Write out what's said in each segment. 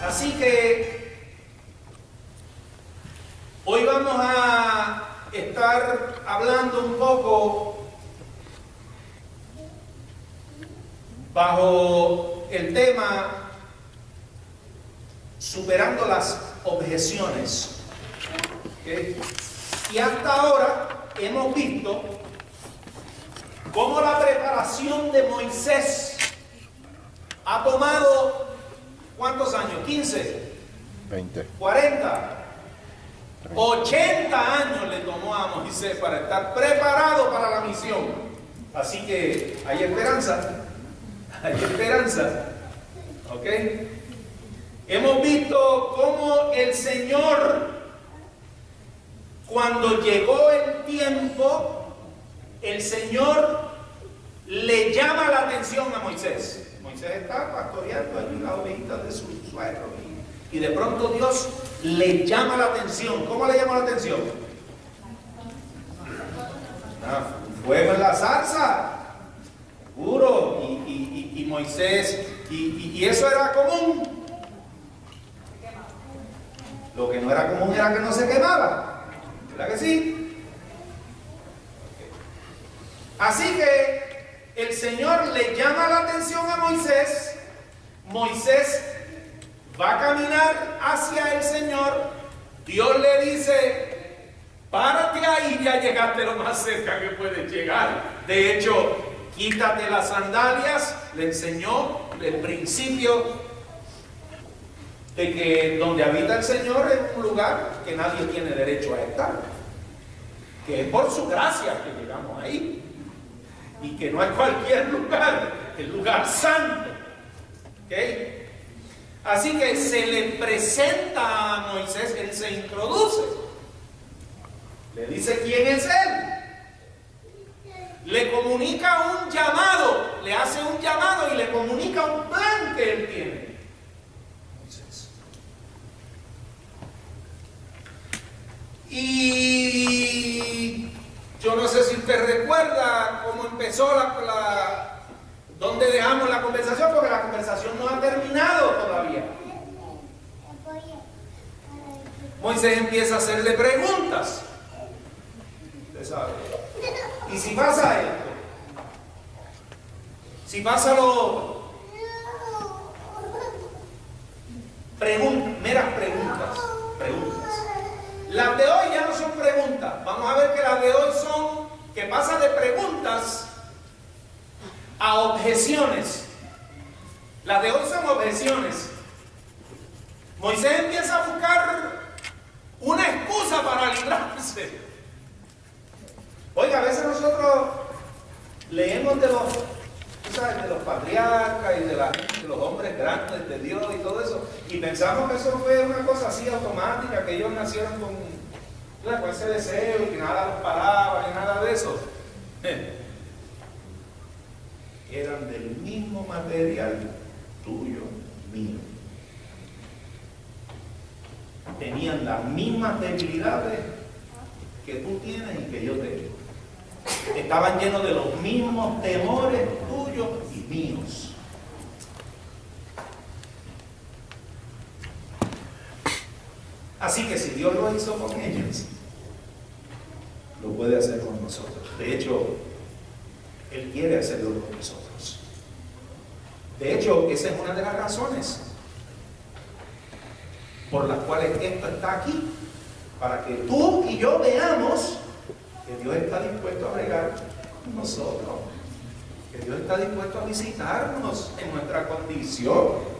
Así que hoy vamos a estar hablando un poco bajo el tema superando las objeciones. ¿Okay? Y hasta ahora hemos visto cómo la preparación de Moisés ha tomado ¿cuántos años? 15, 20, 40, 80 años le tomó a Moisés para estar preparado para la misión. Así que hay esperanza. Hay esperanza. ¿Ok? Hemos visto cómo el Señor, cuando llegó el tiempo, el Señor le llama la atención a Moisés. Moisés está pastoreando allí las ovejitas de su suegro y de pronto Dios le llama la atención. ¿Cómo le llama la atención? Fuego en la zarza, seguro, y Moisés, y eso era común. Lo que no era común era que no se quemaba, ¿verdad que sí? Así que el Señor le llama la atención a Moisés. Moisés va a caminar hacia el Señor. Dios le dice: párate ahí, ya llegaste lo más cerca que puedes llegar. De hecho, quítate las sandalias. Le enseñó el principio de que donde habita el Señor es un lugar que nadie tiene derecho a estar, que es por su gracia que llegamos ahí, y que no es cualquier lugar, el lugar santo. ¿Okay? Así que se le presenta a Moisés, él se introduce, le dice quién es él, le comunica un llamado, le hace un llamado y le comunica un plan que él tiene. Moisés. Y yo no sé si usted recuerda cómo empezó dónde dejamos la conversación, porque la conversación no ha terminado todavía. Moisés empieza a hacerle preguntas. Usted sabe. ¿Y si pasa esto? Si pasa lo otro. Meras preguntas. Las de hoy ya no son preguntas. Vamos a ver que las de hoy son que pasa de preguntas a objeciones. Las de hoy son objeciones. Moisés empieza a buscar una excusa para librarse. Oiga, a veces nosotros leemos de los patriarcas y de los hombres grandes de Dios y todo eso, y pensamos que eso fue una cosa así automática, que ellos nacieron con ese deseo y que nada los paraba ni nada de eso. Eran del mismo material tuyo, mío. Tenían las mismas debilidades que tú tienes y que yo tengo. Estaban llenos de los mismos temores tuyos y míos. Así que si Dios lo hizo con ellos, lo puede hacer con nosotros. De hecho, Él quiere hacerlo con nosotros. De hecho, esa es una de las razones por las cuales esto está aquí, para que tú y yo veamos que Dios está dispuesto a bregar con nosotros, que Dios está dispuesto a visitarnos en nuestra condición,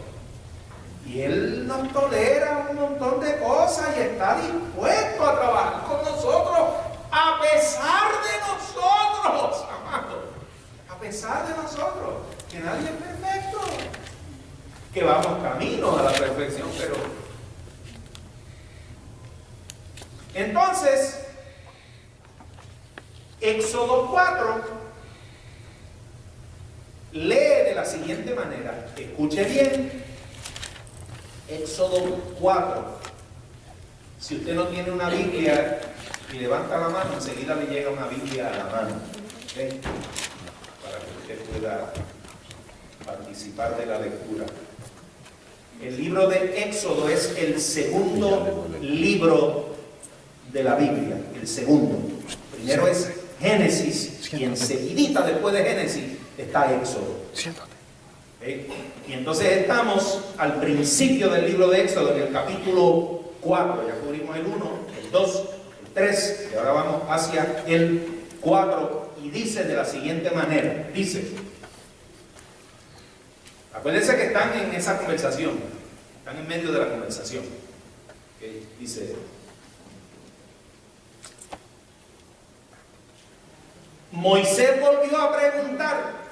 y Él nos tolera un montón de cosas y está dispuesto a trabajar con nosotros a pesar de nosotros, amados, a pesar de nosotros, que nadie es perfecto, que vamos camino a la perfección, pero entonces Éxodo 4 lee de la siguiente manera. Escuche bien. Éxodo 4. Si usted no tiene una Biblia y levanta la mano, enseguida le llega una Biblia a la mano. ¿Okay? Para que usted pueda participar de la lectura. El libro de Éxodo es el segundo libro de la Biblia, el segundo. Primero es Génesis y enseguidita después de Génesis está Éxodo. ¿Okay? Y entonces estamos al principio del libro de Éxodo, en el capítulo 4, ya cubrimos el 1, el 2, el 3, y ahora vamos hacia el 4, y dice de la siguiente manera, dice, acuérdense que están en esa conversación, están en medio de la conversación, ¿okay? Dice, Moisés volvió a preguntar,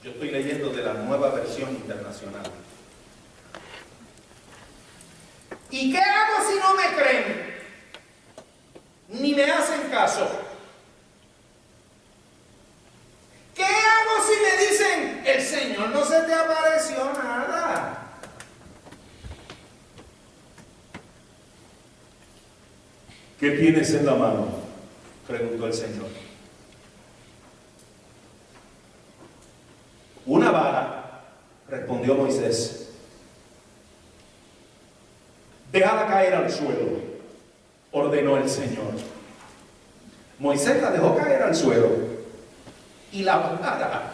yo estoy leyendo de la Nueva Versión Internacional, ¿y qué hago si no me creen? Ni me hacen caso. ¿Qué hago si me dicen, el Señor no se te apareció nada? ¿Qué tienes en la mano?, preguntó el Señor. Una vara, respondió Moisés. Déjala caer al suelo, ordenó el Señor. Moisés la dejó caer al suelo y la vara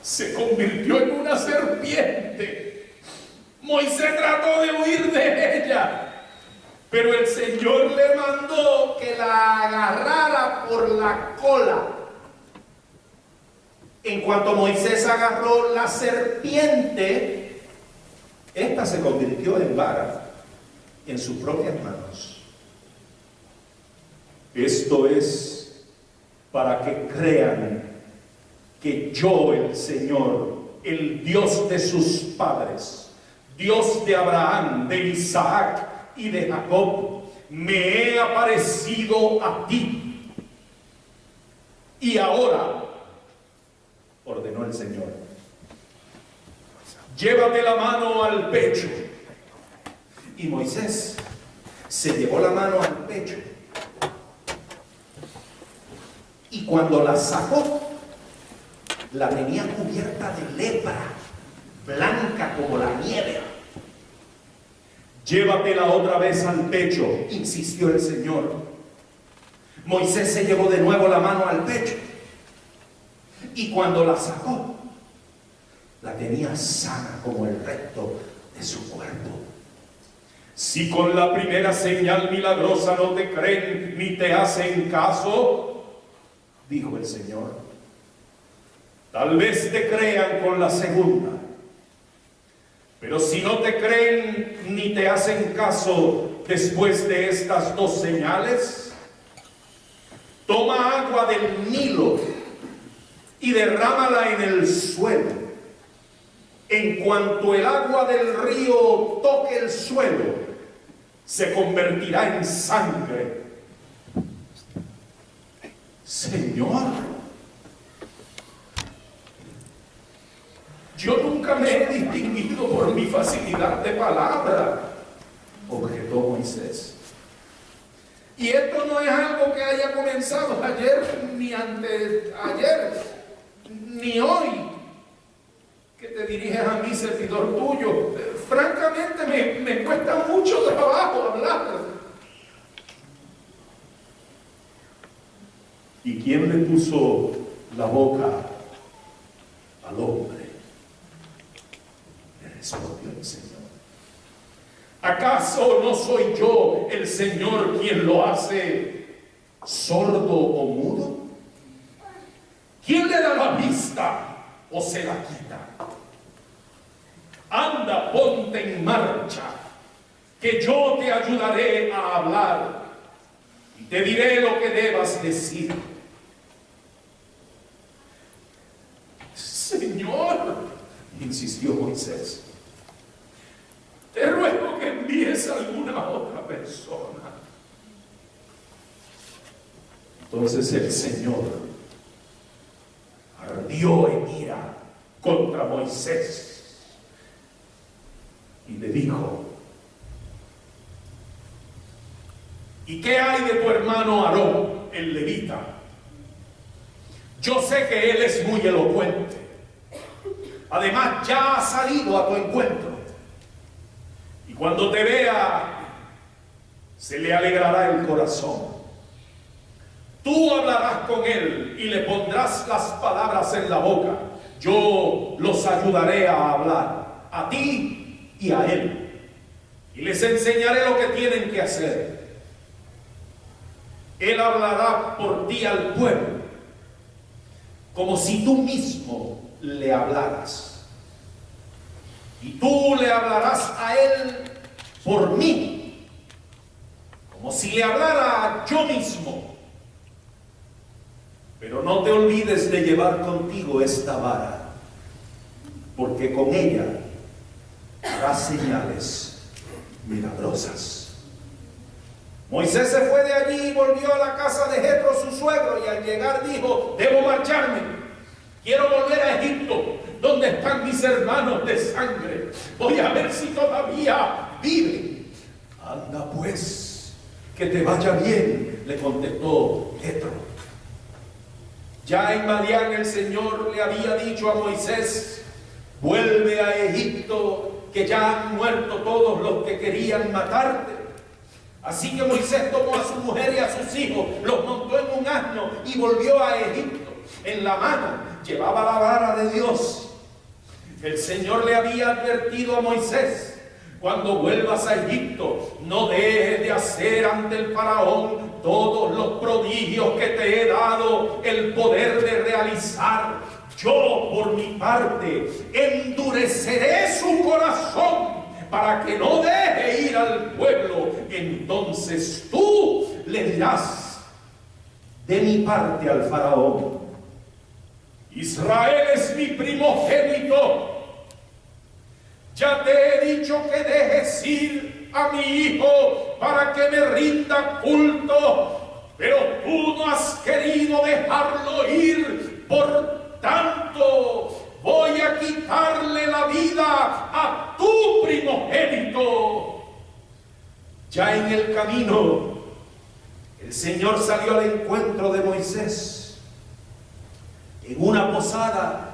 se convirtió en una serpiente. Moisés trató de huir de ella, pero el Señor le mandó que la agarrara por la cola. En cuanto Moisés agarró la serpiente, esta se convirtió en vara en sus propias manos. Esto es para que crean que yo, el Señor, el Dios de sus padres, Dios de Abraham, de Isaac y de Jacob, me he aparecido a ti. Y ahora, ordenó el Señor, llévate la mano al pecho. Y Moisés se llevó la mano al pecho. Y cuando la sacó, la tenía cubierta de lepra, blanca como la nieve. Llévatela otra vez al pecho, insistió el Señor. Moisés se llevó de nuevo la mano al pecho. Y cuando la sacó, la tenía sana como el resto de su cuerpo. Si con la primera señal milagrosa no te creen ni te hacen caso, dijo el Señor, tal vez te crean con la segunda. Pero si no te creen ni te hacen caso después de estas dos señales, toma agua del Nilo y derrámala en el suelo. En cuanto el agua del río toque el suelo, se convertirá en sangre. Señor, yo nunca me he distinguido por mi facilidad de palabra, objetó Moisés. Y esto no es algo que haya comenzado ayer, ni antes ayer, ni hoy, que te diriges a mí, servidor tuyo. Francamente me cuesta mucho trabajo hablar. ¿Y quién le puso la boca al hombre?, le respondió el Señor. ¿Acaso no soy yo el Señor quien lo hace sordo o mudo? ¿Quién le da la vista o se la quita? Anda, ponte en marcha, que yo te ayudaré a hablar y te diré lo que debas decir. Señor, insistió Moisés, te ruego que envíes a alguna otra persona. Entonces el Señor ardió en ira contra Moisés y le dijo, ¿y qué hay de tu hermano Aarón, el levita? Yo sé que él es muy elocuente. Además, ya ha salido a tu encuentro. Y cuando te vea, se le alegrará el corazón. Tú hablarás con él y le pondrás las palabras en la boca. Yo los ayudaré a hablar, a ti y a él. Y les enseñaré lo que tienen que hacer. Él hablará por ti al pueblo, como si tú mismo le hablaras. Y tú le hablarás a él por mí, como si le hablara yo mismo. Pero no te olvides de llevar contigo esta vara, porque con ella harás señales milagrosas. Moisés se fue de allí y volvió a la casa de Jetro, su suegro, y al llegar dijo: debo marcharme, quiero volver a Egipto, donde están mis hermanos de sangre. Voy a ver si todavía viven. Anda pues, que te vaya bien, le contestó Jetro. Ya en Madián el Señor le había dicho a Moisés: vuelve a Egipto, que ya han muerto todos los que querían matarte. Así que Moisés tomó a su mujer y a sus hijos, los montó en un asno y volvió a Egipto. En la mano llevaba la vara de Dios. El Señor le había advertido a Moisés: cuando vuelvas a Egipto, no dejes de hacer ante el faraón todos los prodigios que te he dado el poder de realizar. Yo, por mi parte, endureceré su corazón para que no deje ir al pueblo. Entonces tú le dirás de mi parte al faraón: Israel es mi primogénito. Ya te he dicho que dejes ir a mi hijo para que me rinda culto, pero tú no has querido dejarlo ir. Por tanto, voy a quitarle la vida a tu primogénito. Ya en el camino, el Señor salió al encuentro de Moisés en una posada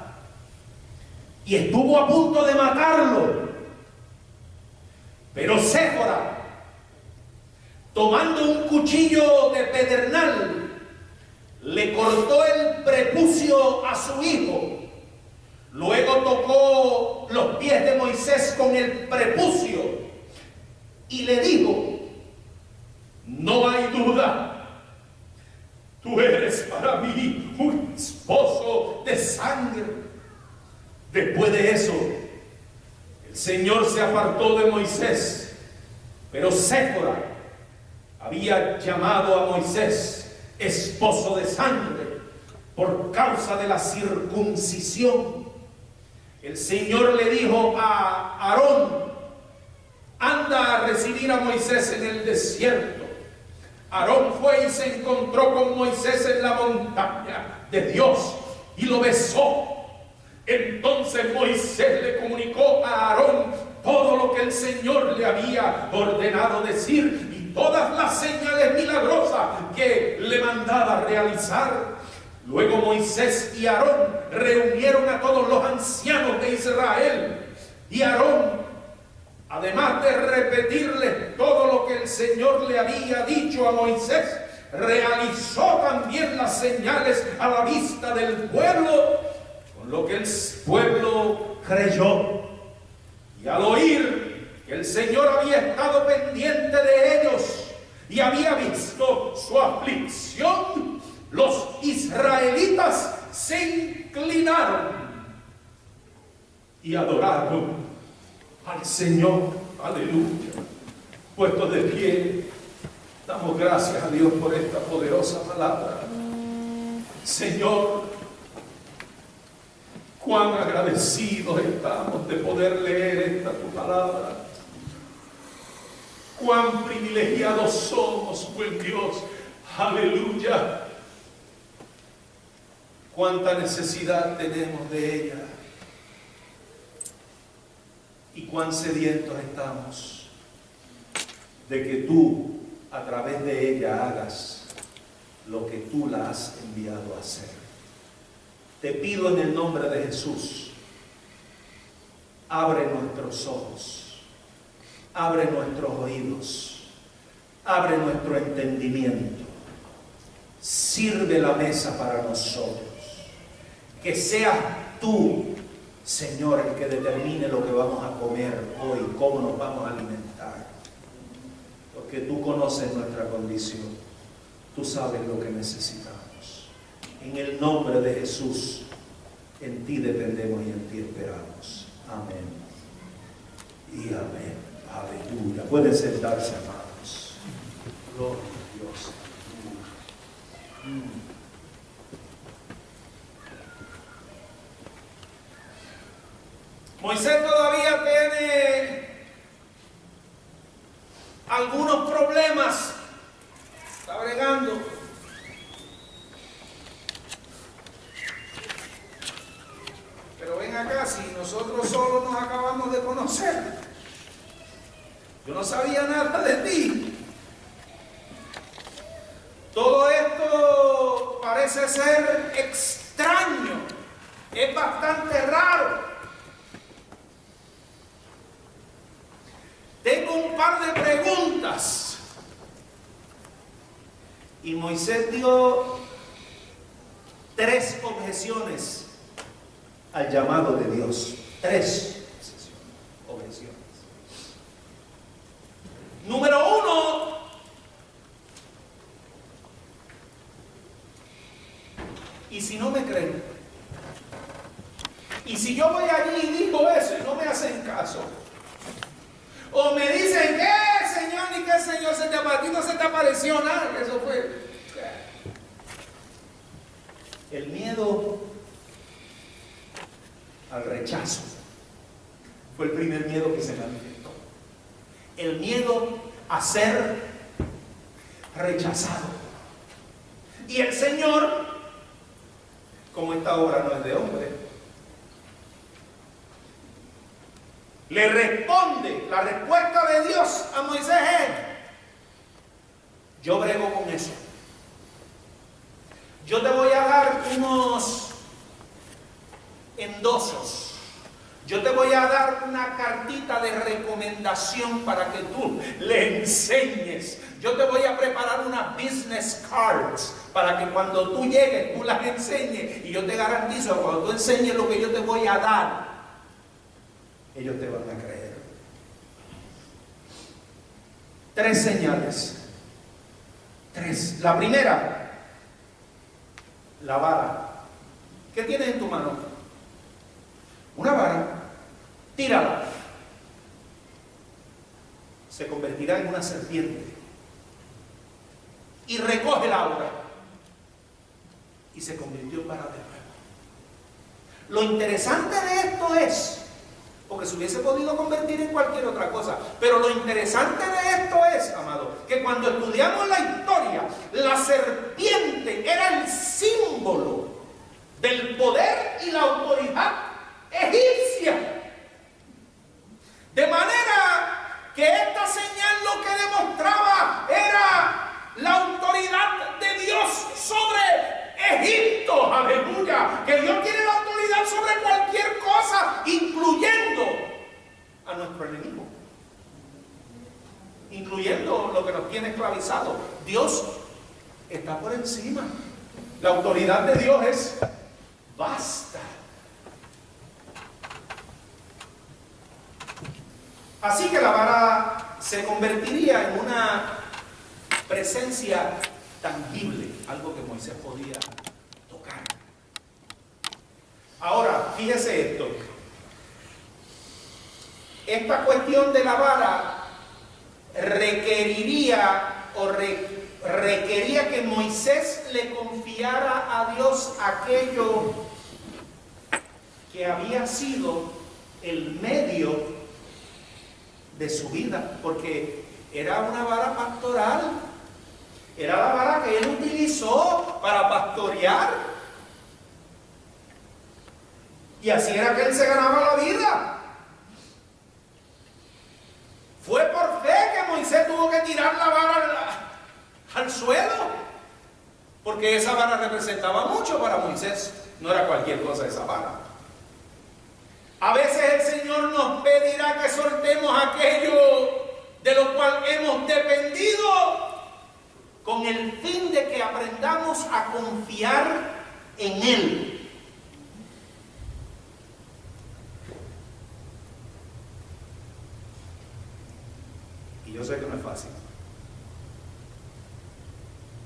y estuvo a punto de matarlo. Pero Séfora, tomando un cuchillo de pedernal, le cortó el prepucio a su hijo. Luego tocó los pies de Moisés con el prepucio y le dijo: no hay duda, tú eres para mí un esposo de sangre. Después de eso, el Señor se apartó de Moisés, pero Séfora había llamado a Moisés esposo de sangre por causa de la circuncisión. El Señor le dijo a Aarón: anda a recibir a Moisés en el desierto. Aarón fue y se encontró con Moisés en la montaña de Dios y lo besó. Entonces Moisés le comunicó a Aarón todo lo que el Señor le había ordenado decir y todas las señales milagrosas que le mandaba realizar. Luego Moisés y Aarón reunieron a todos los ancianos de Israel, y Aarón, además de repetirles todo lo que el Señor le había dicho a Moisés, realizó también las señales a la vista del pueblo, con lo que el pueblo creyó. Y al oír que el Señor había estado pendiente de ellos y había visto su aflicción, los israelitas se inclinaron y adoraron al Señor. Aleluya. Puestos de pie, damos gracias a Dios por esta poderosa palabra. Señor, cuán agradecidos estamos de poder leer esta tu palabra. Cuán privilegiados somos, buen Dios. Aleluya. Cuánta necesidad tenemos de ella. Y cuán sedientos estamos de que tú, a través de ella, hagas lo que tú la has enviado a hacer. Te pido en el nombre de Jesús abre nuestros ojos, abre nuestros oídos, abre nuestro entendimiento, sirve la mesa para nosotros, que seas tú, Señor, el que determine lo que vamos a comer hoy, cómo nos vamos a alimentar, porque tú conoces nuestra condición, tú sabes lo que necesitamos. En el nombre de Jesús, en ti dependemos y en ti esperamos. Amén y amén. Aleluya. Pueden sentarse, amados. Gloria a Dios. Moisés todavía tiene algunos problemas. Está bregando. Pero ven acá, si nosotros solo nos acabamos de conocer, yo no sabía nada de ti. Todo esto parece ser extraño, es bastante raro. Tengo un par de preguntas. Y Moisés dio 3 objeciones al llamado de Dios. 3 objeciones. Número 1, ¿y si no me creen? ¿Y si yo voy allí y digo eso y no me hacen caso? O me dicen, ¿qué Señor ni qué Señor se te apareció? No se te apareció nada. Eso fue. El miedo al rechazo fue el primer miedo que se manifestó. El miedo a ser rechazado. Y el Señor, como esta obra no es de hombre, le responde, la respuesta de Dios a Moisés es: yo brego con eso. Yo te voy a dar unos endosos. Yo te voy a dar una cartita de recomendación para que tú le enseñes. Yo te voy a preparar unas business cards para que cuando tú llegues tú las enseñes. Y yo te garantizo que cuando tú enseñes lo que yo te voy a dar, ellos te van a creer. 3 señales. 3. La primera, la vara. ¿Qué tienes en tu mano? Una vara. Tírala. Se convertirá en una serpiente. Y recógela ahora. Y se convirtió en vara de nuevo. Lo interesante de esto es, porque se hubiese podido convertir en cualquier otra cosa, pero lo interesante de esto es, amado, que cuando estudiamos la historia, la serpiente era el símbolo del poder y la autoridad egipcia. De manera que esta señal lo que demostraba era la autoridad de Dios sobre Egipto, aleluya, que Dios tiene la autoridad sobre cualquier cosa, incluyendo a nuestro enemigo, incluyendo lo que nos tiene esclavizado. Dios está por encima. La autoridad de Dios es vasta. Así que la vara se convertiría en una presencia tangible, algo que Moisés podía tocar. Ahora, fíjese esto. Esta cuestión de la vara requería que Moisés le confiara a Dios aquello que había sido el medio de su vida, porque era una vara pastoral. Era la vara que él utilizó para pastorear. Y así era que él se ganaba la vida. Fue por fe que Moisés tuvo que tirar la vara al suelo. Porque esa vara representaba mucho para Moisés. No era cualquier cosa esa vara. A veces el Señor nos pedirá que soltemos aquello de lo cual hemos dependido, con el fin de que aprendamos a confiar en Él. Y yo sé que no es fácil,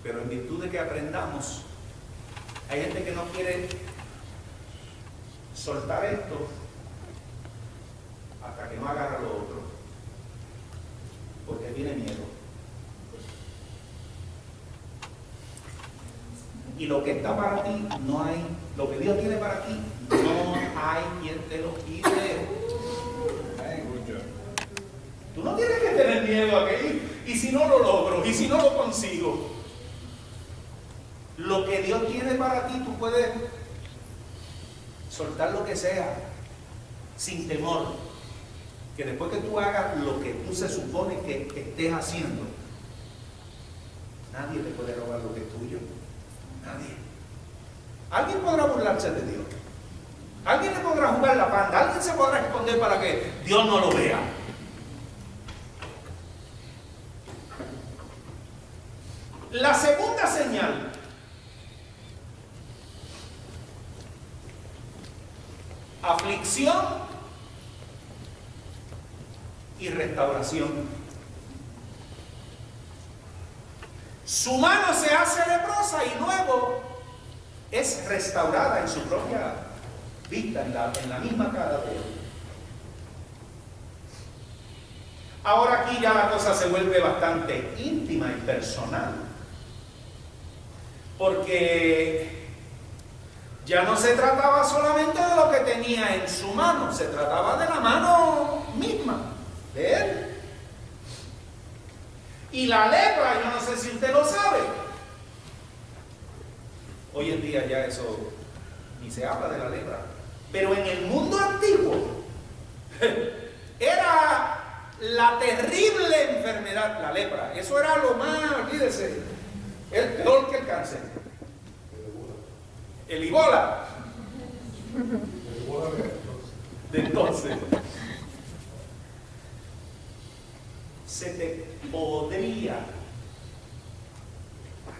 pero en virtud de que aprendamos, hay gente que no quiere soltar esto hasta que no agarra lo otro, porque tiene miedo. Y lo que está para ti, no hay, lo que Dios tiene para ti, no hay quien te lo quite. Tú no tienes que tener miedo a que, y si no lo logro, y si no lo consigo. Lo que Dios tiene para ti, tú puedes soltar lo que sea, sin temor. Que después que tú hagas lo que tú se supone que estés haciendo, nadie te puede robar lo que es tuyo. Nadie. Alguien podrá burlarse de Dios. Alguien le podrá jugar la panda. Alguien se podrá esconder para que Dios no lo vea. La segunda señal. Aflicción y restauración. Su mano se hace leprosa y luego es restaurada en su propia vista, en la misma cara de él. Ahora aquí ya la cosa se vuelve bastante íntima y personal, porque ya no se trataba solamente de lo que tenía en su mano, se trataba de la mano misma de él. Y la lepra, yo no sé si usted lo sabe, hoy en día ya eso ni se habla de la lepra, pero en el mundo antiguo era la terrible enfermedad, la lepra. Eso era lo más, olvídese, el peor que el cáncer. El Ebola. De entonces, se te podría la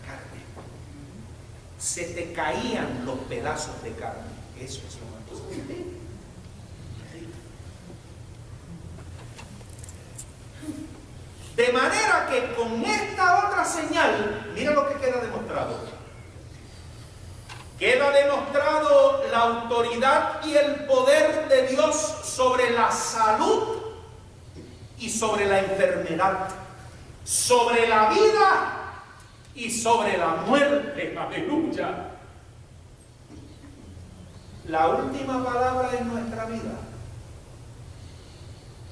carne, se te caían los pedazos de carne. Eso es lo más posible. De manera que con esta otra señal, mira lo que queda demostrado. Queda demostrado la autoridad y el poder de Dios sobre la salud y sobre la enfermedad, sobre la vida y sobre la muerte. Aleluya. La última palabra en nuestra vida,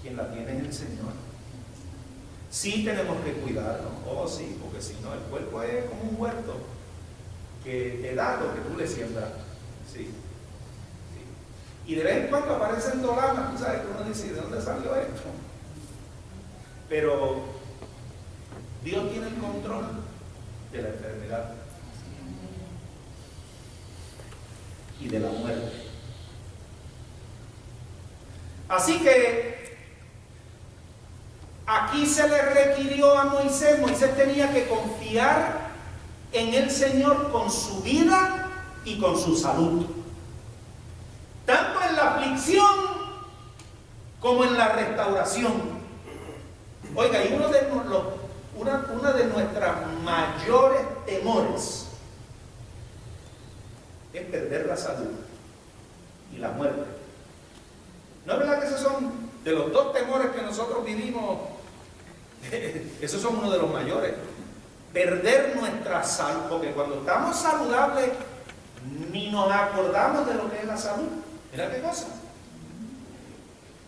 quien la tiene es el Señor. Sí tenemos que cuidarnos, oh sí, porque si no el cuerpo es como un huerto que te da lo que tú le siembras. Sí, sí. Y de vez en cuando aparecen dolanas, tú sabes que uno dice, ¿de dónde salió esto? Pero Dios tiene el control de la enfermedad y de la muerte. Así que aquí se le requirió a Moisés. Moisés tenía que confiar en el Señor con su vida y con su salud, tanto en la aflicción como en la restauración. Oiga, y una de nuestras mayores temores es perder la salud y la muerte. ¿No es verdad que esos son de los dos temores que nosotros vivimos? Esos son uno de los mayores. Perder nuestra salud, porque cuando estamos saludables ni nos acordamos de lo que es la salud. Mira qué cosa.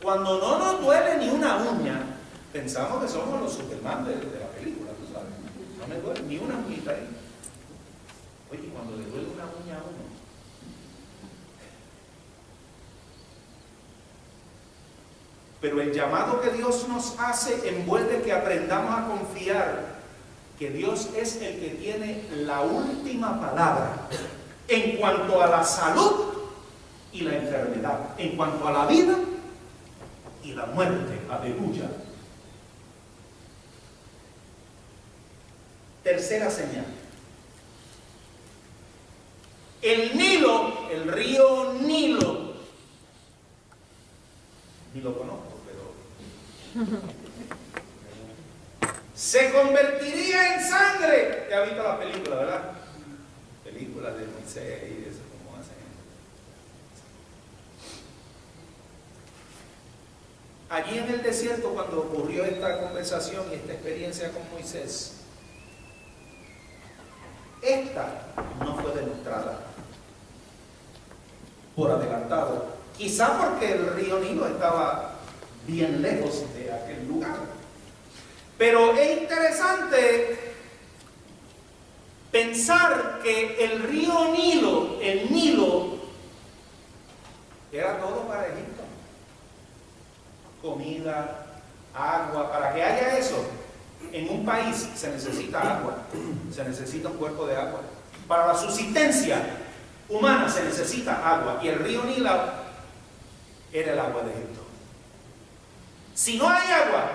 Cuando no nos duele ni una uña, pensamos que somos los Superman de la película, tú sabes. No me duele ni una uñita ahí. Oye, cuando le duele una uña a uno, pero el llamado que Dios nos hace envuelve que aprendamos a confiar que Dios es el que tiene la última palabra en cuanto a la salud y la enfermedad, en cuanto a la vida y la muerte. Aleluya. Tercera señal. El Nilo, el río Nilo, ni lo conozco, pero se convertiría en sangre. ¿Ya has visto la película, verdad? Película de Moisés y eso, cómo hacen. Allí en el desierto, cuando ocurrió esta conversación y esta experiencia con Moisés, esta no fue demostrada por adelantado, quizá porque el río Nilo estaba bien lejos de aquel lugar. Pero es interesante pensar que el río Nilo, el Nilo, era todo para Egipto. Comida, agua. Para que haya eso en un país se necesita agua, se necesita un cuerpo de agua. Para la subsistencia humana se necesita agua, y el río Nilo era el agua de Egipto. Si no hay agua,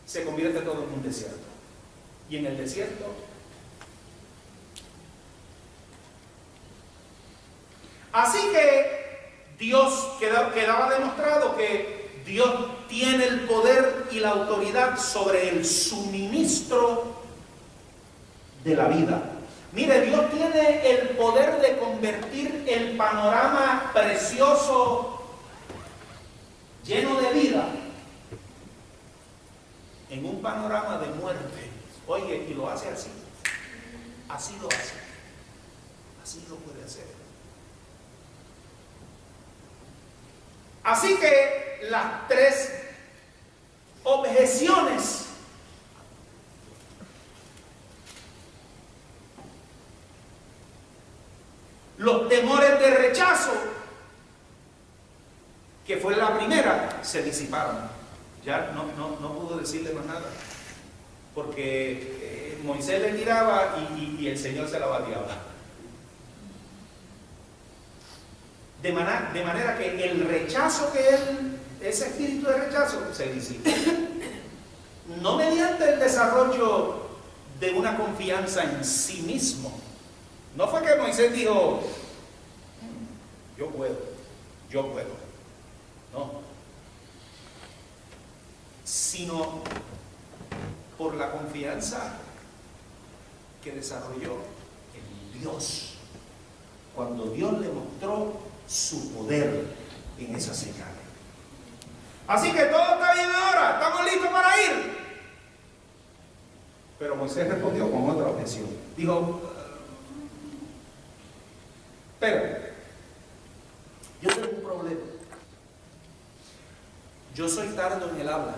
se convierte todo en un desierto. Y en el desierto así que Dios quedaba demostrado que Dios tiene el poder y la autoridad sobre el suministro de la vida. Mire, Dios tiene el poder de convertir el panorama precioso, lleno de vida, en un panorama de muerte. Oye, y lo hace así. Así lo hace. Así lo puede hacer. Así que las tres objeciones los temores de rechazo, que fue la primera, se disiparon. Ya no pudo decirle más nada, porque Moisés le tiraba y el Señor se la bateaba. De manera que el rechazo ese espíritu de rechazo se disipa. No mediante el desarrollo de una confianza en sí mismo. No fue que Moisés dijo, yo puedo. No. Sino por la confianza que desarrolló en Dios, cuando Dios le mostró su poder en esa señal. Así que todo está bien ahora, estamos listos para ir. Pero Moisés respondió con otra objeción. Dijo, pero yo tengo un problema. Yo soy tardo en el habla.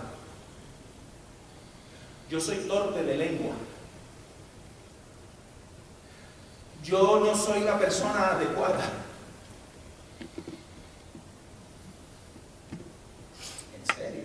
Yo soy torpe de lengua. Yo no soy la persona adecuada. ¿En serio?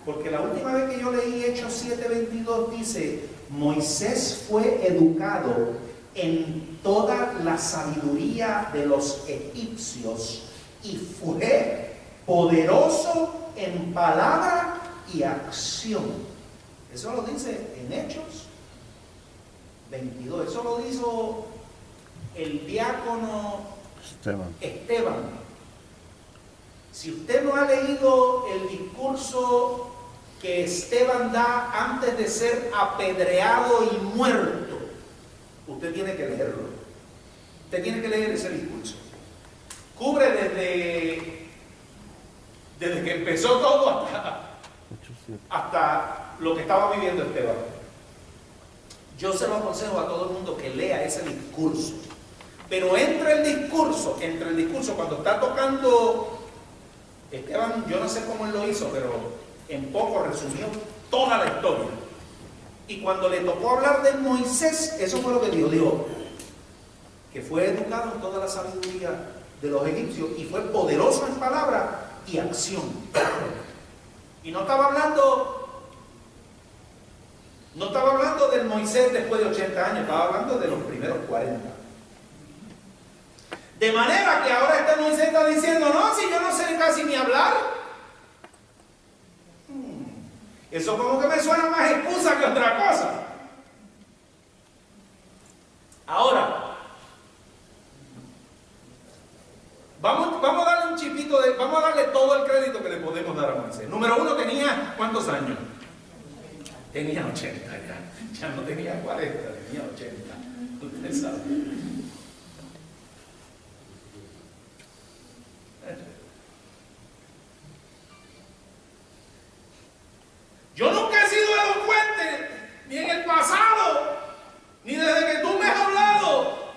Porque la última vez que yo leí Hechos 7:22 dice, Moisés fue educado en toda la sabiduría de los egipcios y fue poderoso en palabra y acción. Eso lo dice en Hechos 22. Eso lo hizo el diácono Esteban. Si usted no ha leído el discurso que Esteban da antes de ser apedreado y muerto, usted tiene que leerlo. Usted tiene que leer ese discurso. Cubre desde que empezó todo hasta lo que estaba viviendo Esteban. Yo se lo aconsejo a todo el mundo que lea ese discurso. Pero entre el discurso, cuando está tocando Esteban, yo no sé cómo él lo hizo, pero en poco resumió toda la historia. Y cuando le tocó hablar de Moisés, eso fue lo que dijo. Dijo que fue educado en toda la sabiduría de los egipcios y fue poderoso en palabra y acción. Y no estaba hablando del Moisés después de 80 años, estaba hablando de los primeros 40. De manera que ahora este Moisés está diciendo, no, si yo no sé casi ni hablar. Eso como que me suena más excusa que otra cosa. Ahora, vamos a darle un chipito vamos a darle todo el crédito que le podemos dar a Moisés. Número uno, tenía ¿cuántos años? Tenía 80 ya no tenía 40, tenía 80. Usted sabe. Yo nunca he sido elocuente, ni en el pasado, ni desde que tú me has hablado.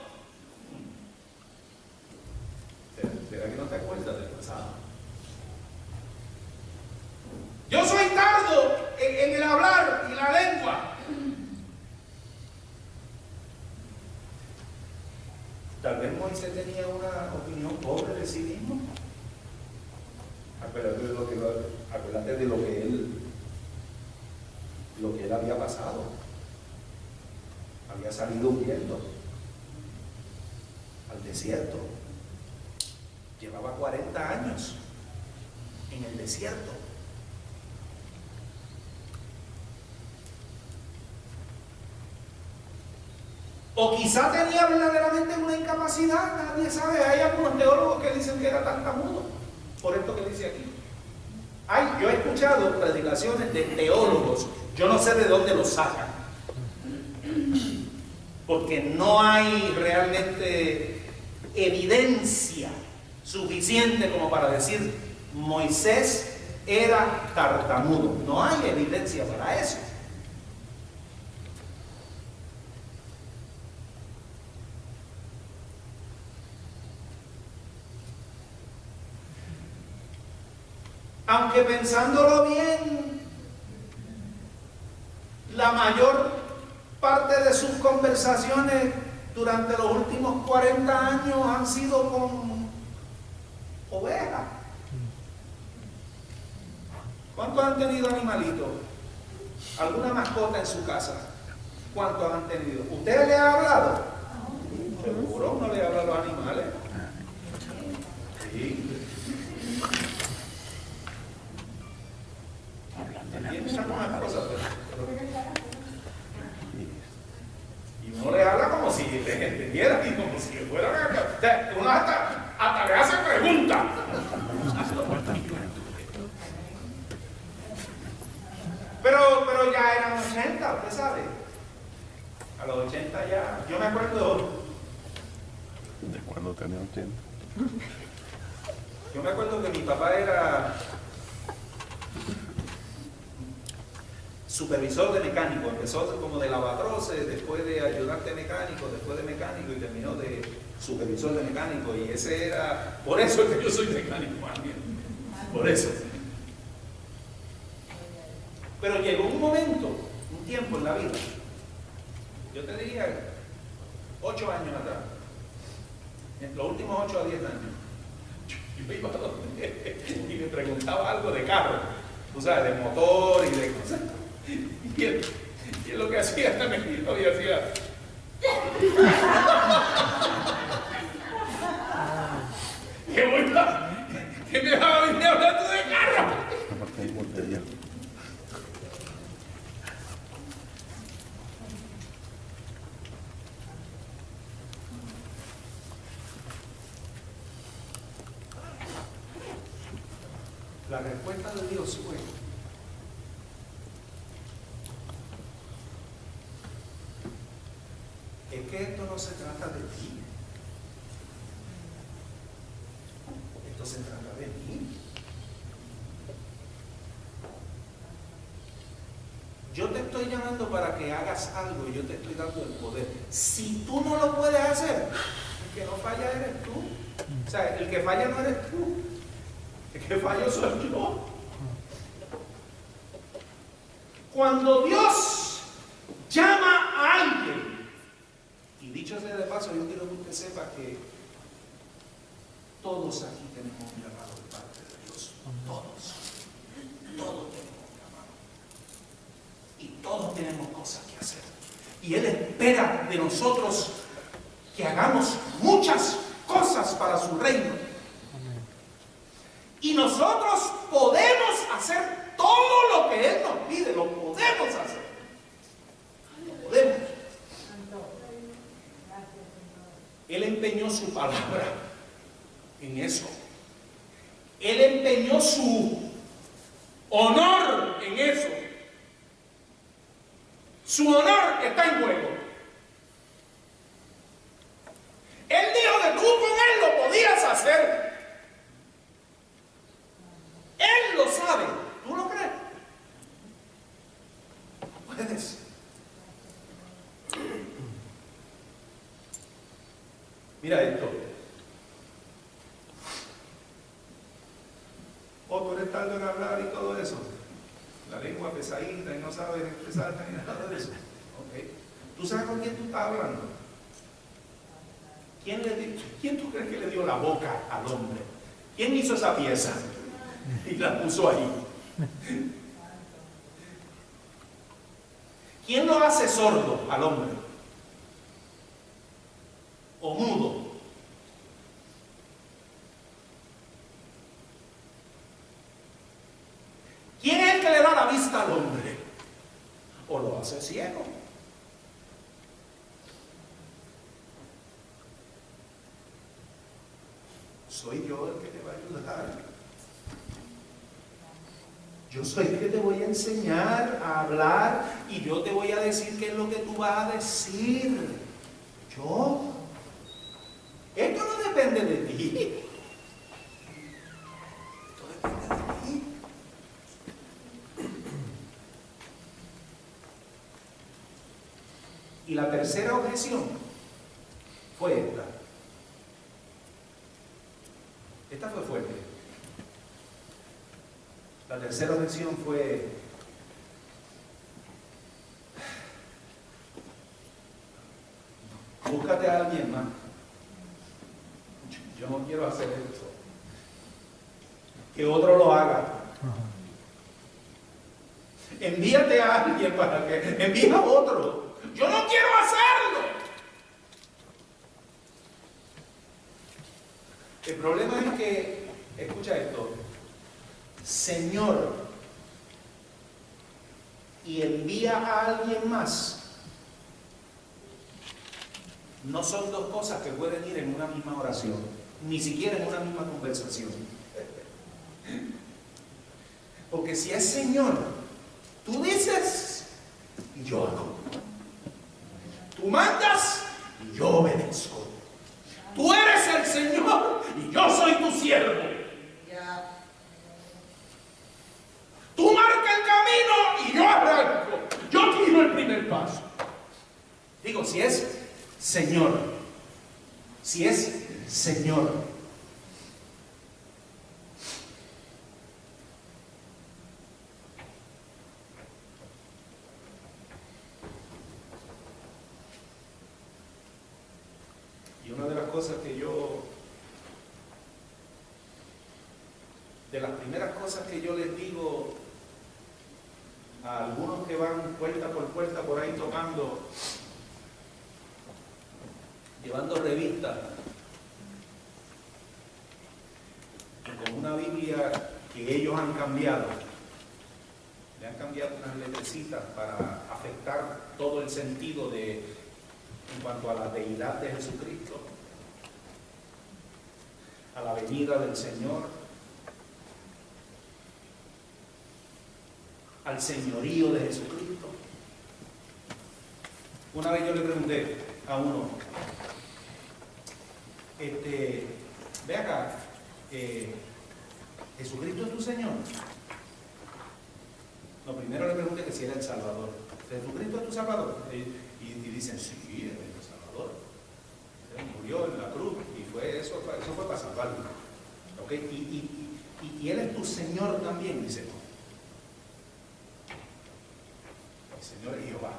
¿Será que no te acuerdas del pasado? Yo soy tardo en el hablar y la lengua. Tal vez Moisés tenía una opinión pobre de sí mismo. Acuérdate de lo que él había pasado. Había salido huyendo al desierto. Llevaba 40 años en el desierto. O quizá tenía verdaderamente una incapacidad, nadie sabe. Hay algunos teólogos que dicen que era tartamudo, por esto que dice aquí. Yo he escuchado predicaciones de teólogos, yo no sé de dónde los sacan, porque no hay realmente evidencia suficiente como para decir Moisés era tartamudo. No hay evidencia para eso. Aunque pensándolo bien, la mayor parte de sus conversaciones durante los últimos 40 años han sido con ovejas. ¿Cuántos han tenido animalitos? ¿Alguna mascota en su casa? ¿Cuántos han tenido? ¿Usted le ha hablado? Seguro no le habla a los animales. Sí. Y uno le habla como si les entendiera y como si fueran a... Uno hasta le hace preguntas. Pero ya eran 80, usted sabe. A los 80 ya... Yo me acuerdo... ¿De cuándo tenía 80? Yo me acuerdo que mi papá era supervisor de mecánico, empezó como de lavatroces, después de ayudante mecánico, después de mecánico y terminó de supervisor de mecánico, y ese era, por eso es que yo soy mecánico también, por eso. Pero llegó un momento, un tiempo en la vida, yo te diría 8 años atrás, en los últimos 8 a 10 años, yo iba a donde y me preguntaba algo de carro, tú sabes, de motor y de cosas. Y él lo que hacía era me miró y hacía. ¿Qué me va a venir hablando de carro? La respuesta de Dios fue: es que esto no se trata de ti, esto se trata de mí. Yo te estoy llamando para que hagas algo y yo te estoy dando el poder. Si tú no lo puedes hacer, el que no falla eres tú. O sea, el que falla no eres tú, el que falla soy yo. Cuando Dios llama a alguien, y dicho sea de paso, yo quiero que usted sepa que todos aquí tenemos un llamado de parte de Dios. Todos tenemos un llamado. Y todos tenemos cosas que hacer. Y Él espera de nosotros que hagamos muchas cosas cosas para su reino. Y nosotros podemos hacer todo lo que Él nos pide, lo podemos hacer. Lo podemos. Él empeñó su palabra en eso. Él empeñó su honor en eso. Su honor está en juego. Él dijo que tú con Él lo podías hacer. Él lo sabe. ¿Tú lo crees? Puedes. Mira esto. Tú eres tarde en hablar y todo eso. La lengua pesadita y no sabes expresarte ni nada de eso. Okay. ¿Tú sabes con quién tú estás hablando? ¿Quién tú crees que le dio la boca al hombre? ¿Quién hizo esa pieza y la puso ahí? ¿Quién lo hace sordo al hombre? ¿O mudo? ¿Quién es el que le da la vista al hombre? ¿O lo hace ciego? Soy yo el que te va a ayudar. Yo soy el que te voy a enseñar a hablar y yo te voy a decir qué es lo que tú vas a decir. Yo. Esto no depende de ti. Esto depende de ti. Y la tercera objeción fue esta. Esta fue fuerte. La tercera objeción fue: búscate a alguien más. Yo no quiero hacer esto. Que otro lo haga. Envíate a alguien para que envíe a otro. Yo no quiero hacerlo. El problema es que, escucha esto, Señor, y envía a alguien más, no son dos cosas que pueden ir en una misma oración, ni siquiera en una misma conversación. Porque si es Señor, tú dices y yo hago. Tú mandas y yo obedezco. Tú eres el Señor y yo soy tu siervo. Tú marca el camino y yo arranco. Yo tiro el primer paso. Digo, si es Señor. Si es Señor. Y una de las cosas que de las primeras cosas que yo les digo a algunos que van puerta por puerta por ahí tocando, llevando revistas y con una Biblia que ellos han cambiado, le han cambiado unas letrecitas para afectar todo el sentido en cuanto a la deidad de Jesucristo, a la venida del Señor, al señorío de Jesucristo. Una vez yo le pregunté a uno, ve acá, ¿Jesucristo es tu Señor? No, primero le pregunté que si era el Salvador. ¿Jesucristo es tu Salvador? Y dicen, sí, es el Salvador. Él murió en la cruz y eso fue para salvarlo. ¿Okay? Y Él es tu Señor también, dice. No. El Señor es Jehová.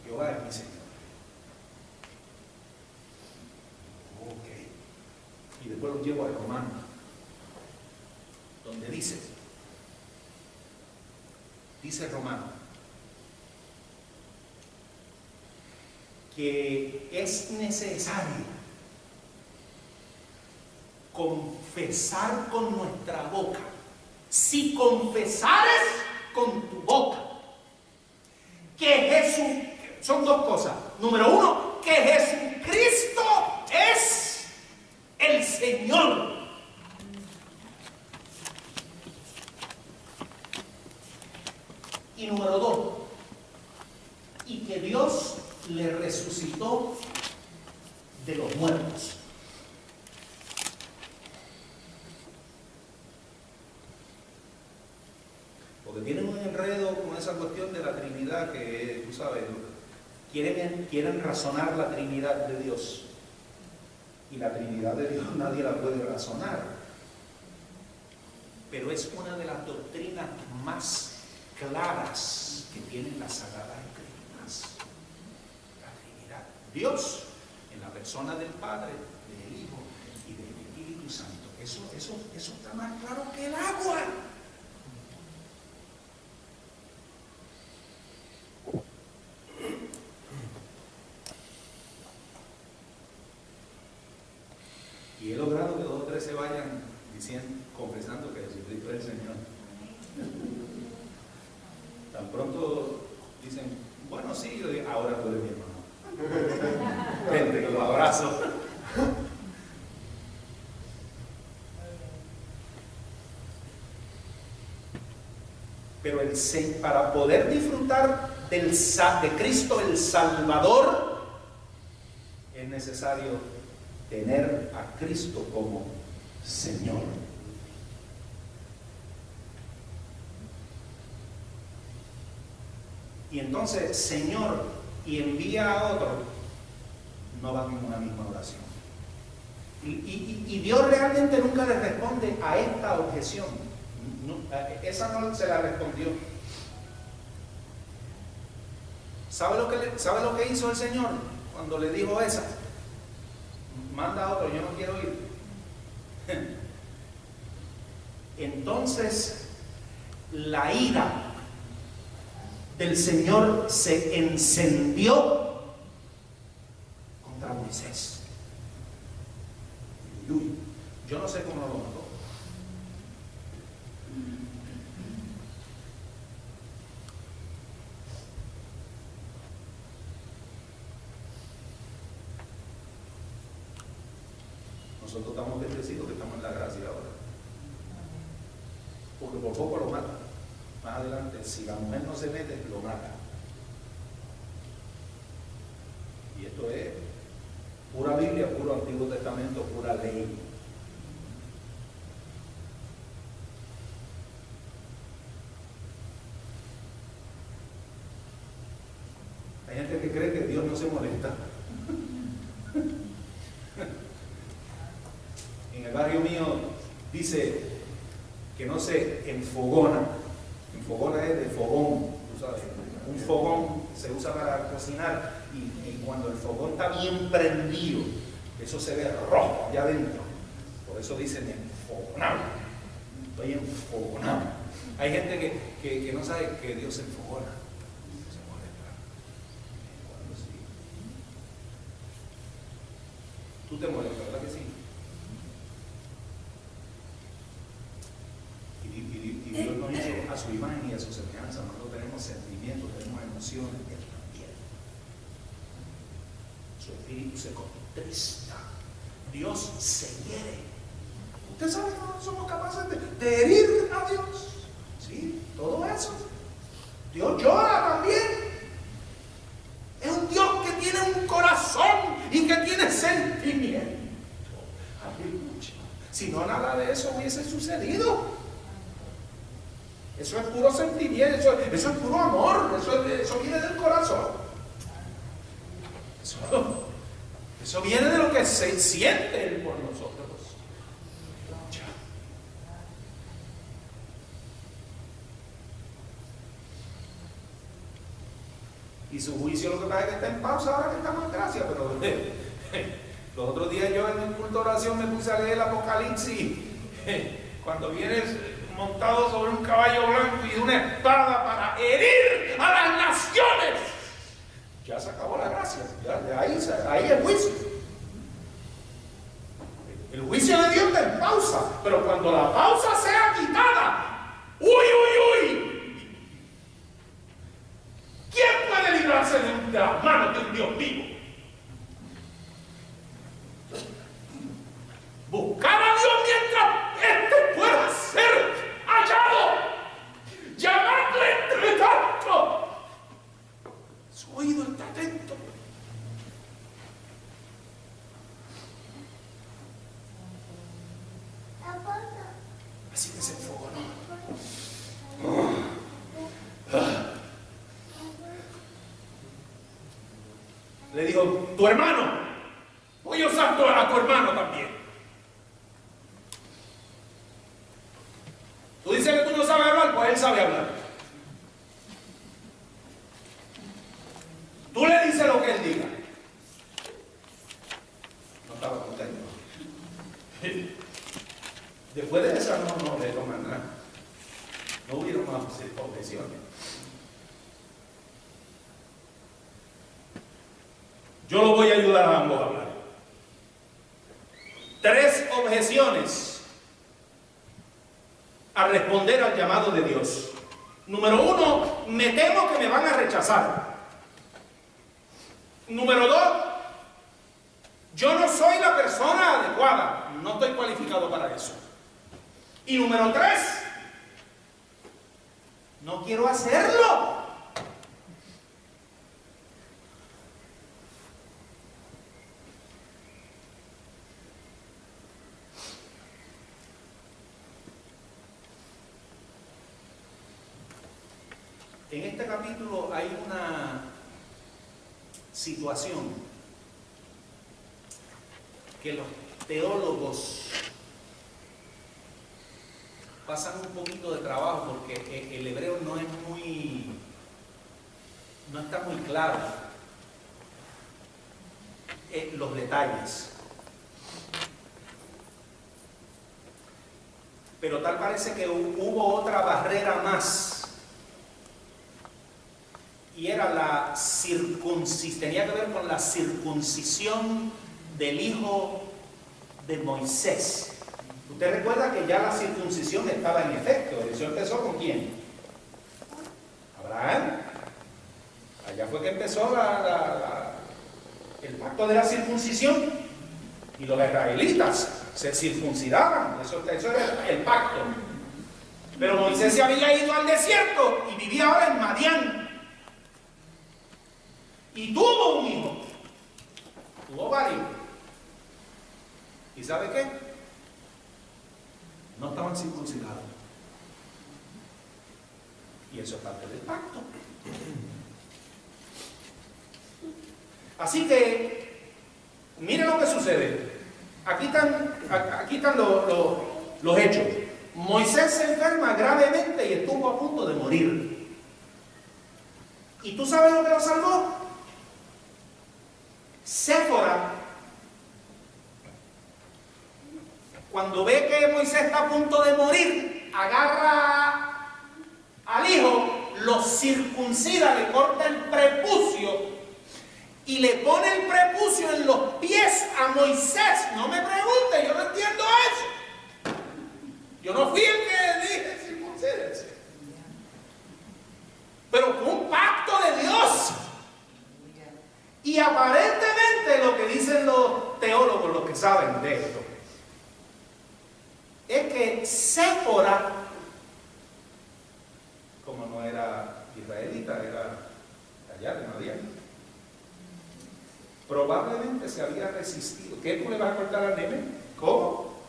Jehová es mi Señor. Ok. Y después lo llevo a Romano, donde dice Romano, que es necesario confesar con nuestra boca. Si confesares con tu boca que Jesús, son dos cosas. Número uno, que Jesucristo es el Señor. Y número dos, y que Dios le resucitó de los muertos. Porque tienen un enredo con esa cuestión de la Trinidad que, tú sabes, quieren razonar la Trinidad de Dios. Y la Trinidad de Dios nadie la puede razonar. Pero es una de las doctrinas más claras que tienen las Sagradas Escrituras. La Trinidad. Dios, en la persona del Padre, del Hijo y del Espíritu Santo. Eso está más claro que el agua. Y he logrado que 2 o 3 se vayan diciendo, confesando que Jesucristo es el Señor. Tan pronto dicen, bueno, sí, yo digo, ahora tú eres mi hermano. Vente, que los abrazo. Pero para poder disfrutar de Cristo el Salvador, es necesario tener a Cristo como Señor. Y entonces, Señor, y envía a otro, no van en una misma oración. Y Dios realmente nunca le responde a esta objeción. No, esa no se la respondió. ¿Sabe lo que hizo el Señor cuando le dijo esa? Manda a otro, yo no quiero ir. Entonces, la ira del Señor se encendió contra Moisés. Yo no sé cómo lo mató. Nosotros estamos bendecidos que estamos en la gracia ahora. Porque por poco lo mata. Más adelante, si la mujer no se mete, lo mata. Y esto es pura Biblia, puro Antiguo Testamento, pura ley. Hay gente que cree que Dios no se molesta. En el barrio mío dice que no se enfogona. Enfogona es de fogón, tú sabes. Un fogón se usa para cocinar y cuando el fogón está bien prendido, eso se ve rojo allá adentro. Por eso dicen enfogonado. Estoy enfogonado. Hay gente que no sabe que Dios se enfogona. Se molesta. Cuando sí. Tú te molestas, ¿verdad que sí? Y Dios nos hizo a su imagen y a su semejanza. Nosotros tenemos sentimientos, tenemos emociones, Él también. Su espíritu se contrista. Dios se hiere. ¿Usted sabe que nosotros somos capaces de herir a Dios? Sí, todo eso. Dios llora también. Es un Dios que tiene un corazón y que tiene sentimiento. Aleluya. Si no, nada de eso hubiese sucedido. Eso es puro sentimiento, eso es puro amor, eso viene del corazón. Eso viene de lo que se siente Él por nosotros. Y su juicio lo que pasa es que está en pausa ahora que estamos en gracia, pero los otros días yo en un culto de oración me puse a leer el Apocalipsis, cuando vienes montado sobre un caballo blanco y una espada para herir a las naciones. Ya se acabó la gracia, ya ahí es juicio. El juicio de Dios está en pausa, pero cuando la pausa sea quitada, ¡uy, uy, uy! ¿Quién puede librarse de las manos de un Dios vivo? Buscar a Dios mientras éste pueda ser hallado. Llamarle entre tanto. Su oído está atento. Así que se enfocó, ¿no? Le dijo, tu hermano. Voy a usar a tu hermano también. Tú dices que tú no sabes hablar, pues él sabe hablar. Tú le dices lo que él diga. No estaba contento. Después de esa no le toman nada. No hubieron más objeciones. Yo lo voy a ayudar a ambos a hablar. 3 objeciones a responder al llamado de Dios. Número 1, me temo que me van a rechazar. Número 2, yo no soy la persona adecuada, no estoy cualificado para eso. Y número 3, no quiero hacerlo. En este capítulo hay una situación que los teólogos pasan un poquito de trabajo porque el hebreo no está muy claro los detalles. Pero tal parece que hubo otra barrera más. Y era la circuncisión, tenía que ver con la circuncisión del hijo de Moisés. Usted recuerda que ya la circuncisión estaba en efecto. ¿Eso empezó con quién? Abraham. Allá fue que empezó el pacto de la circuncisión. Y los israelitas se circuncidaban. Eso era el pacto. Pero Moisés se había ido al desierto y vivía ahora en Madián. Y tuvo un hijo. Tuvo varios. ¿Y sabe qué? No estaban circuncidados. Y eso es parte del pacto. Así que, miren lo que sucede. Aquí están los hechos. Moisés se enferma gravemente y estuvo a punto de morir. ¿Y tú sabes lo que lo salvó? Séfora, cuando ve que Moisés está a punto de morir, agarra al hijo, lo circuncida, le corta el prepucio y le pone el prepucio en los pies a Moisés. No me pregunte, yo no entiendo eso. Yo no fui el que dije circuncídense. Pero fue un pacto de Dios. Y aparentemente lo que dicen los teólogos, los que saben de esto, es que Séfora, como no era israelita, era allá de Madián, probablemente se había resistido. ¿Qué tú le vas a cortar al nene? ¿Cómo?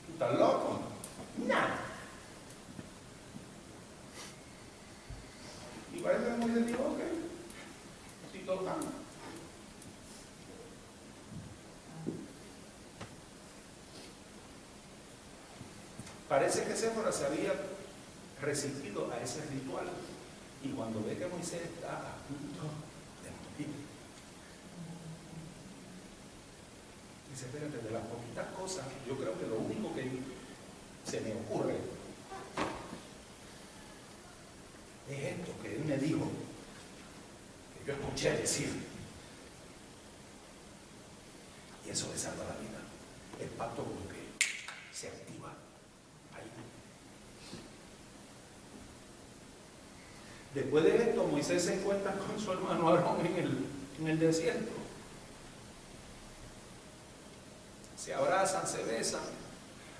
¿Tú estás loco? Nada. Y parece que Moisés dijo, ok. Parece que Séfora se había resistido a ese ritual y cuando ve que Moisés está a punto de morir, dice, espérate, de las poquitas cosas, yo creo que lo único que se me ocurre es esto que él me dijo, que yo escuché decir. Y eso le salva la vida. Después de esto, Moisés se encuentra con su hermano Aarón en el desierto. Se abrazan, se besan.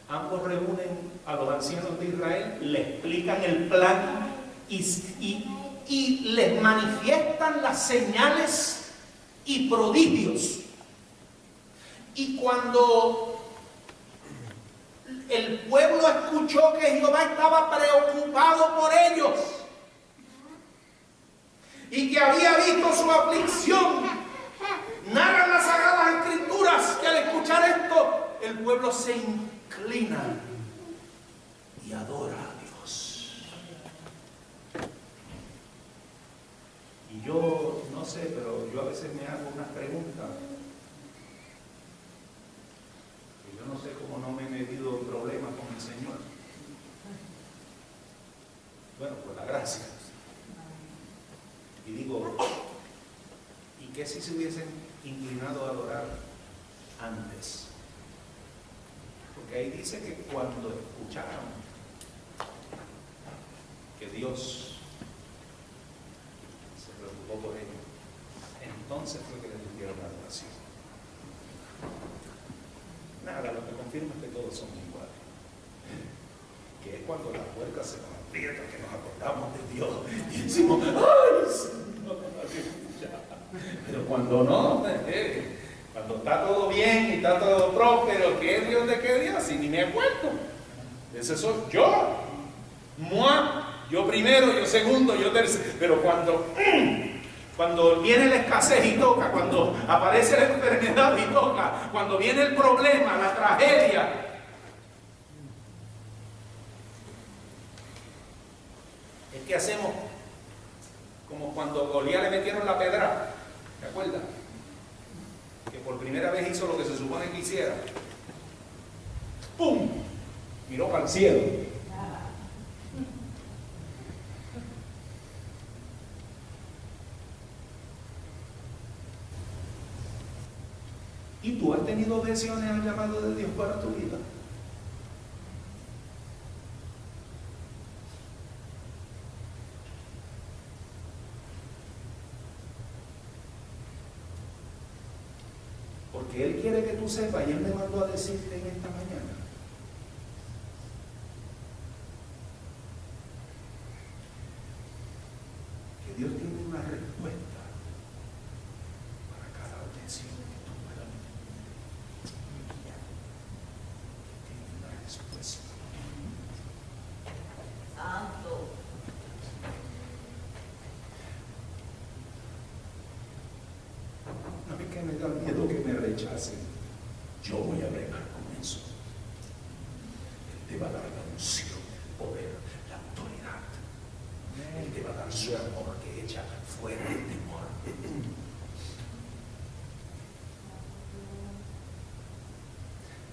Ambos reúnen a los ancianos de Israel, le explican el plan y les manifiestan las señales y prodigios. Y cuando el pueblo escuchó que Jehová estaba preocupado por ellos y que había visto su aflicción, narran las Sagradas Escrituras que al escuchar esto, el pueblo se inclina y adora a Dios. Y yo no sé, pero yo a veces me hago unas preguntas. Y yo no sé cómo no me he metido en problemas con el Señor. Bueno, pues la gracia. Y digo, ¿y qué si se hubiesen inclinado a adorar antes? Porque ahí dice que cuando escucharon que Dios se preocupó por ellos, entonces fue que le tuvieron la adoración. Nada, lo que confirma es que todos somos iguales. Que es cuando la puerta se nos aprieta, que nos acordamos de Dios y decimos, ¡ay, Señor, aleluya! Pero cuando no, cuando está todo bien y está todo próspero, ¿qué es Dios de qué Dios? Si ni me acuerdo. Ese soy yo. Yo primero, yo segundo, yo tercero. Pero cuando viene la escasez y toca, cuando aparece la enfermedad y toca, cuando viene el problema, la tragedia, es que hacemos como cuando Goliat le metieron la pedra, ¿te acuerdas? Que por primera vez hizo lo que se supone que hiciera. ¡Pum! Miró para el cielo. ¿Y tú has tenido objeciones al llamado de Dios para tu vida? Porque Él quiere que tú sepas, y Él me mandó a decirte en esta mañana, que Dios tiene una respuesta para cada objeción que tú puedas tener. Tiene una respuesta. Santo. No es que me da miedo que me rechacen. Yo voy a bregar con eso. Él te va a dar la unción, el poder, la autoridad. Él te va a dar su amor que echa fuera el temor.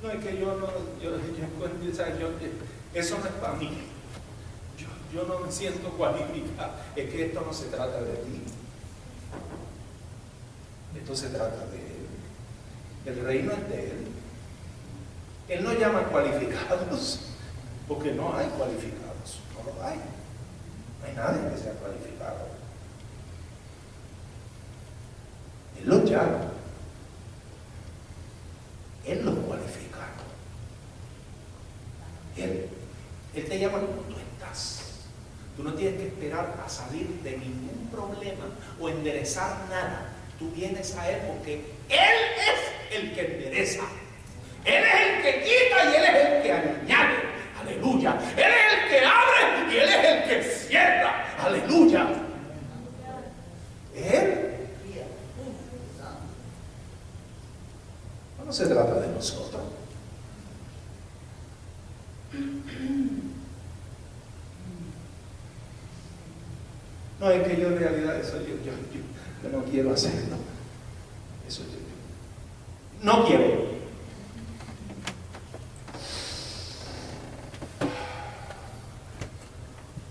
No es que yo eso no es para mí. Yo no me siento cualificado. Es que esto no se trata de ti. Esto se trata de Él. El reino es de Él. Él no llama cualificados, porque no hay cualificados. No lo hay. No hay nadie que sea cualificado. Él los llama. Él los cualifica. Él te llama como tú estás. Tú no tienes que esperar a salir de ningún problema o enderezar nada. Tú vienes a Él porque Él es el que endereza. Él es el que quita y Él es el que añade. Aleluya. Él es el que abre y Él es el que cierra. Aleluya. Él. No se trata de nosotros. No, es que yo en realidad eso yo no quiero hacerlo. Eso yo no quiero.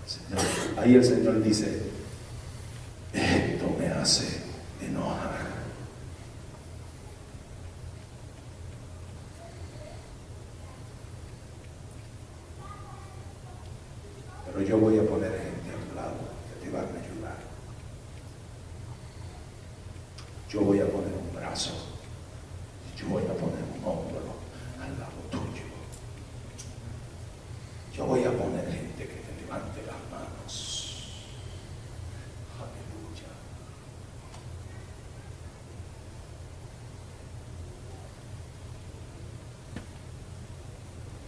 Señor, ahí el Señor dice, esto me hace enojar. Pero yo voy a poner gente a tu lado que te van a ayudar. yo voy a poner un brazo, yo voy a poner un hombro al lado tuyo. Yo voy a poner gente que te levante las manos. Aleluya.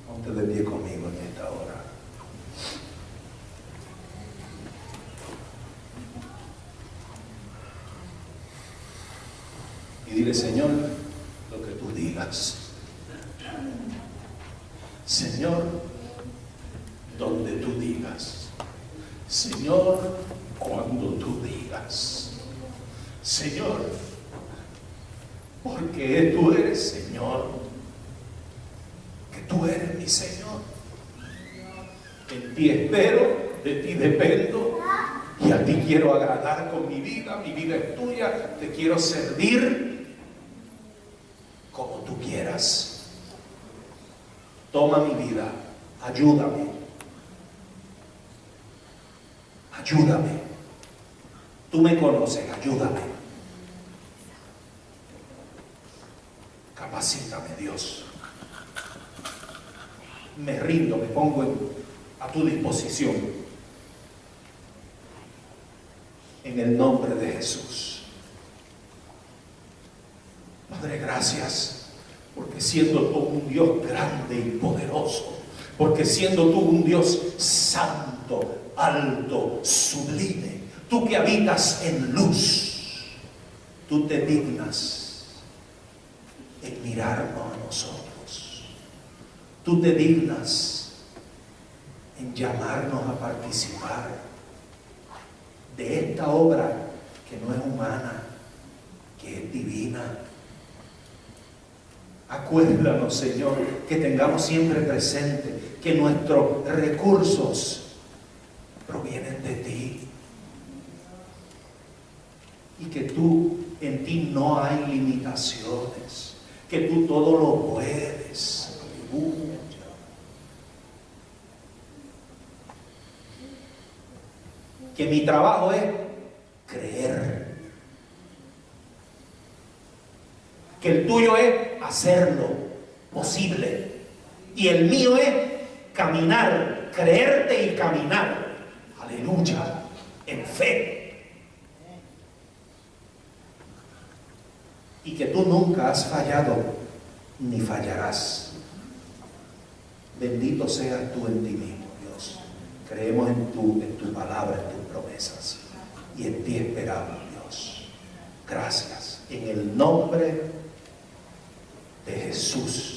Ponte de pie conmigo en esta hora. Y dile, Señor, lo que tú digas. Señor, donde tú digas. Señor, cuando tú digas. Señor, porque tú eres Señor, que tú eres mi Señor. En ti espero, de ti dependo, y a ti quiero agradar con mi vida es tuya, te quiero servir como tú quieras. Toma mi vida, ayúdame. Ayúdame. Tú me conoces, ayúdame. Capacítame, Dios. Me rindo, me pongo a tu disposición. En el nombre de Jesús. Padre, gracias, porque siendo tú un Dios grande y poderoso, porque siendo tú un Dios santo, alto, sublime, tú que habitas en luz, tú te dignas en mirarnos a nosotros. Tú te dignas en llamarnos a participar de esta obra que no es humana, que es divina. Acuérdanos, Señor, que tengamos siempre presente que nuestros recursos provienen de ti y que tú, en ti no hay limitaciones, que tú todo lo puedes. Aleluya. Que mi trabajo es creer, que el tuyo es hacerlo posible y el mío es caminar, creerte y caminar, aleluya, en fe. Y que tú nunca has fallado ni fallarás. Bendito seas tú en ti mismo, Dios. Creemos en tu palabra, en tus promesas, y en ti esperamos, Dios. Gracias. En el nombre de Jesús.